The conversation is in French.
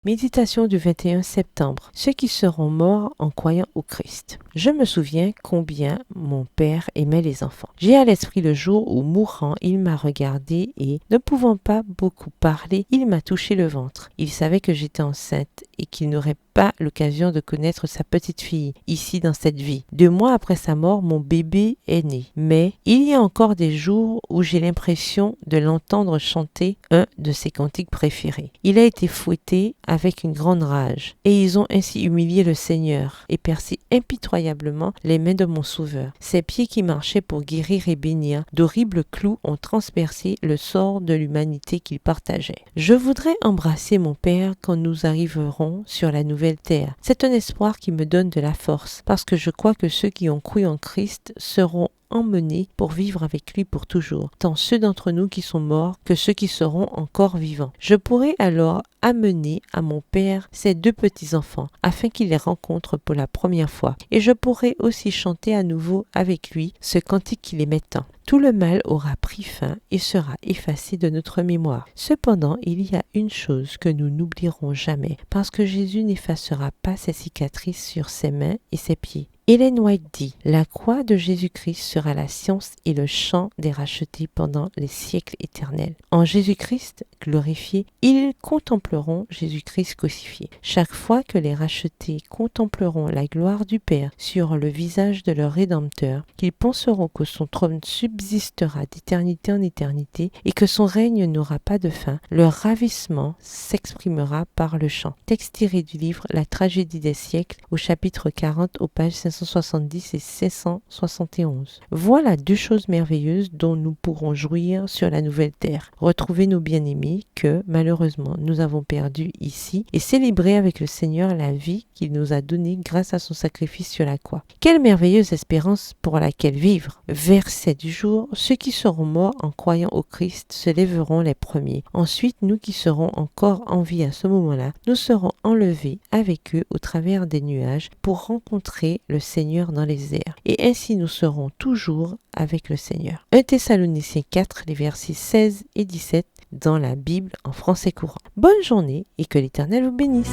Méditation du 21 septembre. Ceux qui seront morts en croyant au Christ. Je me souviens combien mon père aimait les enfants. J'ai à l'esprit le jour où, mourant, il m'a regardé et, ne pouvant pas beaucoup parler, il m'a touché le ventre. Il savait que j'étais enceinte et qu'il n'aurait pas l'occasion de connaître sa petite fille ici dans cette vie. 2 mois après sa mort, mon bébé est né. Mais il y a encore des jours où j'ai l'impression de l'entendre chanter un de ses cantiques préférés. Il a été fouetté avec une grande rage, et ils ont ainsi humilié le Seigneur et percé impitoyablement les mains de mon Sauveur. Ses pieds qui marchaient pour guérir et bénir, d'horribles clous ont transpercé le sort de l'humanité qu'il partageait. Je voudrais embrasser mon Père quand nous arriverons sur la nouvelle terre. C'est un espoir qui me donne de la force, parce que je crois que ceux qui ont cru en Christ seront emmenés pour vivre avec lui pour toujours, tant ceux d'entre nous qui sont morts que ceux qui seront encore vivants. Je pourrai alors amener à mon père ses 2 petits-enfants, afin qu'il les rencontre pour la première fois, et je pourrai aussi chanter à nouveau avec lui ce cantique qu'il aimait tant. Tout le mal aura pris fin et sera effacé de notre mémoire. Cependant, il y a une chose que nous n'oublierons jamais, parce que Jésus n'effacera pas ses cicatrices sur ses mains et ses pieds. Ellen White dit « La croix de Jésus-Christ sera la science et le chant des rachetés pendant les siècles éternels. En Jésus-Christ glorifié, ils contempleront Jésus-Christ crucifié. Chaque fois que les rachetés contempleront la gloire du Père sur le visage de leur Rédempteur, qu'ils penseront que son trône subsistera d'éternité en éternité et que son règne n'aura pas de fin, leur ravissement s'exprimera par le chant. » Texte tiré du livre La tragédie des siècles au chapitre 40 aux pages 570 et 571. Voilà 2 choses merveilleuses dont nous pourrons jouir sur la nouvelle terre. Retrouver nos bien-aimés que, malheureusement, nous avons perdus ici et célébrer avec le Seigneur la vie qu'il nous a donnée grâce à son sacrifice sur la croix. Quelle merveilleuse espérance pour laquelle vivre! Verset du jour, ceux qui seront morts en croyant au Christ se lèveront les premiers. Ensuite, nous qui serons encore en vie à ce moment-là, nous serons enlevés avec eux au travers des nuages pour rencontrer le Seigneur dans les airs. Et ainsi nous serons toujours avec le Seigneur. 1 Thessaloniciens 4, les versets 16 et 17 dans la Bible en français courant. Bonne journée et que l'Éternel vous bénisse.